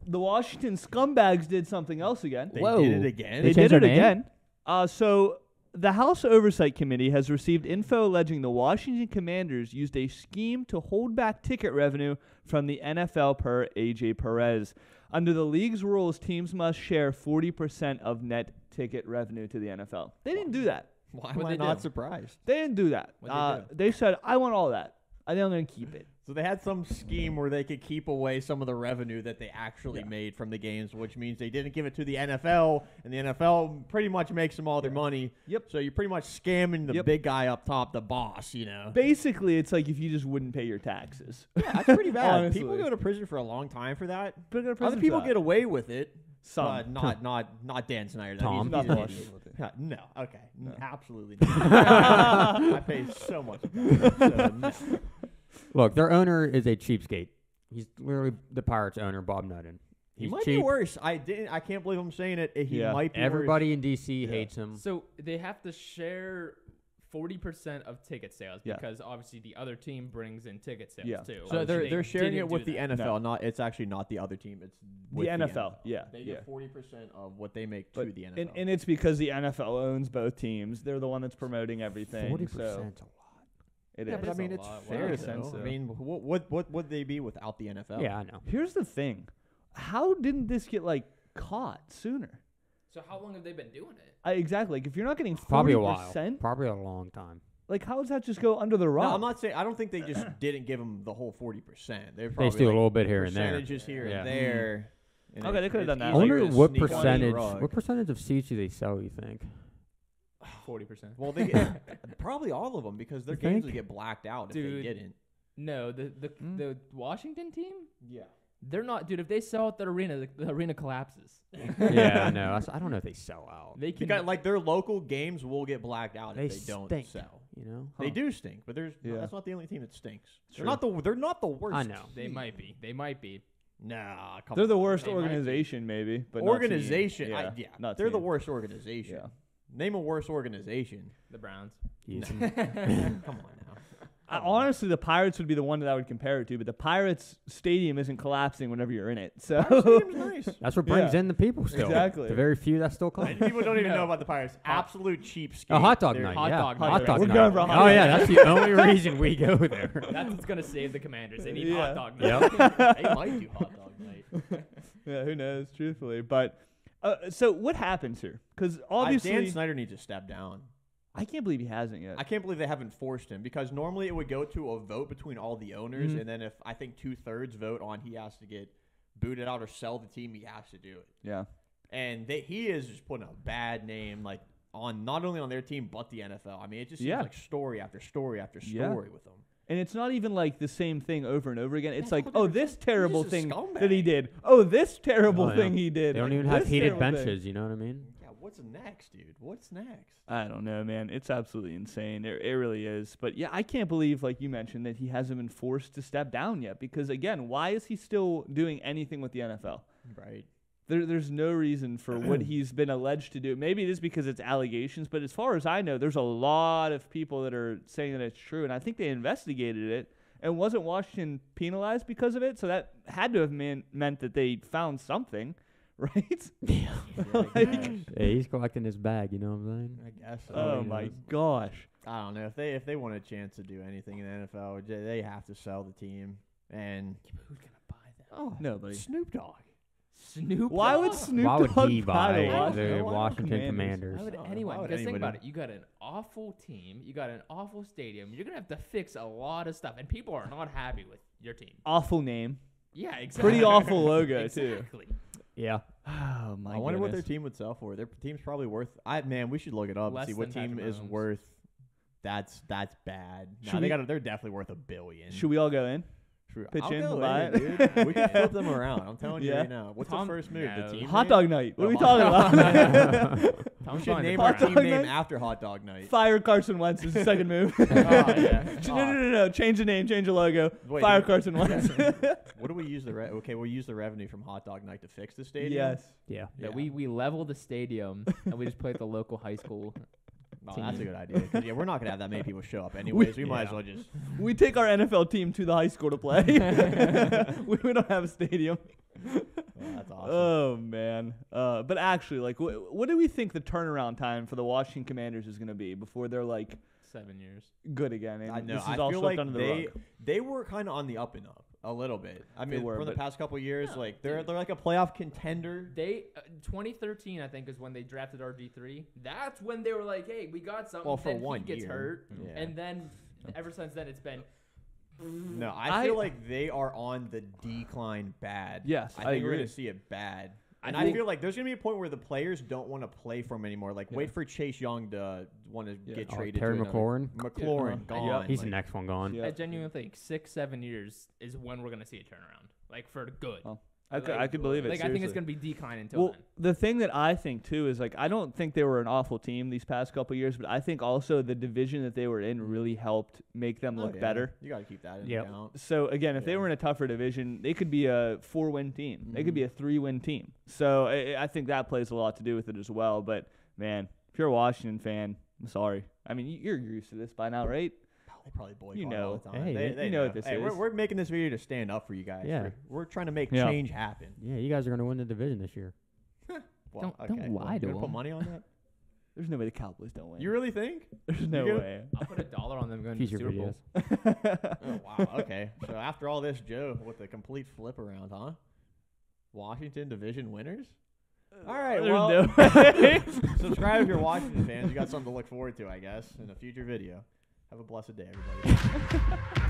the Washington Scumbags did something else again. They did it again? They did it again. So the House Oversight Committee has received info alleging the Washington Commanders used a scheme to hold back ticket revenue from the NFL per A.J. Perez. Under the league's rules, teams must share 40% of net ticket revenue to the NFL. They didn't do that. Why am I not surprised? They didn't do that. They said, I want all that. I think I'm going to keep it. So they had some scheme where they could keep away some of the revenue that they actually made from the games, which means they didn't give it to the NFL, and the NFL pretty much makes them all their money. Yep. So you're pretty much scamming the big guy up top, the boss, you know. Basically, it's like if you just wouldn't pay your taxes. Yeah, that's pretty bad. Honestly. People go to prison for a long time for that. Other people get away with it. Some. Not Dan Snyder. Tom. He's not an Bush. idiot. No, okay. No. Absolutely not. I pay so much. So, no. Look, their owner is a cheapskate. He's literally the Pirates owner, Bob Nuttin. He might be worse. I can't believe I'm saying it. He might be Everybody worse. in D.C. hates him. So they have to share 40% of ticket sales because obviously the other team brings in ticket sales too. So they're sharing it with the NFL. No. It's actually not the other team. It's The with NFL. The Yeah. They get 40% of what they make to the NFL. And it's because the NFL owns both teams. They're the one that's promoting everything. 40%'s so a lot. it yeah, is. but I mean, it's fair. Though. I mean, what would they be without the NFL? Yeah, I know. Here's the thing. How didn't this get, caught sooner? So how long have they been doing it? Exactly. Like, if you're not getting 40%. Probably a while. Probably a long time. How does that just go under the rug? No, I'm not saying. I don't think they just didn't give them the whole 40%. They steal a little bit here and there. Percentages here and there. And Okay, they could have done that. I wonder what Sneak under the percentage. rug. What percentage of seats do they sell? You think? 40%. Well, they get, probably all of them because their You games think? would get blacked out if Dude. they didn't. No, the Washington team, Yeah. they're not. Dude, if they sell out the arena collapses. Yeah, no. I don't know if they sell out. They can Because their local games will get blacked out They if they don't stink. sell. You know. They do stink, but that's not the only team that stinks. They're not the worst. I know. They might be. They might be. Nah, come They're on. the worst They might be. organization, maybe. But not organization. team. Not they're the team. worst organization. Yeah. Name a worse organization. The Browns. Easy. Come on now. Honestly, the Pirates would be the one that I would compare it to, but the Pirates stadium isn't collapsing whenever you're in it. So Stadium's nice. That's what brings Yeah. in the people still. Exactly. The very few that still come. People don't even know about the Pirates. Absolute cheapskate. A hot dog They're- night. hot Yeah. dog Hot night. dog We're night. going for a hot Oh dog yeah, night. that's the only reason we go there. That's what's gonna save the Commanders. They need Yeah. hot dog night. Yep. They might do hot dog night. yeah, who knows, truthfully. But so what happens here? Because obviously, Dan Snyder needs to step down. I can't believe he hasn't yet. I can't believe they haven't forced him because normally it would go to a vote between all the owners, and then if I think 2/3 vote on he has to get booted out or sell the team, he has to do it. Yeah. And he is just putting a bad name on not only on their team but the NFL. I mean, it just seems like story after story after story with them. And it's not even like the same thing over and over again. It's Yeah, like, it's oh, all this different. terrible He's just a thing scumbag. that he did. Oh, this terrible Oh, yeah. thing he did. They don't even have This heated terrible thing. benches. You know what I mean? Yeah, what's next, dude? What's next? I don't know, man. It's absolutely insane. It really is. But yeah, I can't believe, like you mentioned, that he hasn't been forced to step down yet. Because again, why is he still doing anything with the NFL? Right. There's no reason for what he's been alleged to do. Maybe it is because it's allegations, but as far as I know, there's a lot of people that are saying that it's true, and I think they investigated it. And wasn't Washington penalized because of it? So that had to have meant that they found something, right? Yeah, Yeah, he's collecting his bag. You know what I'm saying? I guess. So. Oh my gosh. I don't know if they want a chance to do anything in the NFL, they have to sell the team. And Who's gonna buy that? oh, Nobody. Snoop Dogg. Snoop. Why would Dogg? Snoop Why would Dogg he buy the the Washington Commanders? Why would Why anyone? would Because think anybody? about it. You got an awful team. You got an awful stadium. You're gonna have to fix a lot of stuff, and people are not happy with your team. Awful name. Yeah, exactly. Pretty awful logo, too. Exactly. Yeah. Oh, my I wonder what their goodness. team would sell for. Their team's probably worth. We should look it up and Less see what than team Patrick is Mahomes. worth. That's bad. Should No, we- they're definitely worth $1 billion. Should we all go in? Pitch I'll in, go buy in, it? dude. We can flip them around. I'm telling you Yeah. right now. What's Tom- the first move? no. The team Hot name? dog night. What are we Oh, talking hot about? We Tom's should buying the name our Hot team dog name night? after Hot Dog Night. Fire Carson Wentz is the second move. Oh, yeah. No. Change the name, change the logo. Wait, Fire no. Carson Wentz. What do we use okay, we'll use the revenue from Hot Dog Night to fix the stadium. Yes. Yeah. Yeah, we level the stadium and we just play at the local high school. Oh, that's a good idea. 'Cause, we're not gonna have that many people show up anyways. We might as Yeah. well just. We take our NFL team to the high school to play. we don't have a stadium. That's awesome. Oh man. But actually, like, what do we think the turnaround time for the Washington Commanders is going to be before they're like 7 years. good again? And I know. this is I all feel swept like under the rug. they were kind of on the up and up a little bit. I mean, were, for the but- past couple years, No, like they're like a playoff contender. They 2013, I think, is when they drafted RG3. That's when they were like, "Hey, we got something." Well, for then 1 he gets year. hurt, Yeah. and then ever since then, it's been. No, I feel like they are on the decline bad. Yes, I I think we're agree. going to see it bad. I And I think- feel like there's going to be a point where the players don't want to play for him anymore. Like, wait for Chase Young to want to get Oh, traded. Terry to another- McLaurin? McLaurin, Yeah. gone. Yeah. He's the Like, next one gone. Yeah. I genuinely think 6-7 years is when we're gonna see a turnaround, like for good. Oh, I could believe it. Like I think it's seriously. gonna be decline until Well, then. the thing that I think too is like I don't think they were an awful team these past couple years, but I think also the division that they were in really helped make them oh, look yeah. better. You got to keep that in Yep. account. So again, if they Yeah. were in a tougher division, they could be a 4-win team. They could be a 3-win team. So I think that plays a lot to do with it as well. But man, if you're a Washington fan, I'm sorry. I mean, you're used to this by now, right? They probably boycott You know. all the time. Hey, they you know what this hey, is. We're making this video to stand up for you guys. Yeah. We're trying to make Yeah. change happen. Yeah, you guys are going to win the division this year. Well, Don't okay, lie well, to you gonna put them. money on that? There's no way the Cowboys don't win. You really think? There's no gonna- way. I'll put $1 on them going to the Future Super Bowl. videos. Oh, wow. Okay. So after all this, Joe, with a complete flip around, huh? Washington division winners? All right. There's Well, no way. subscribe if you're Washington fans. You got something to look forward to, I guess, in a future video. Have a blessed day, everybody.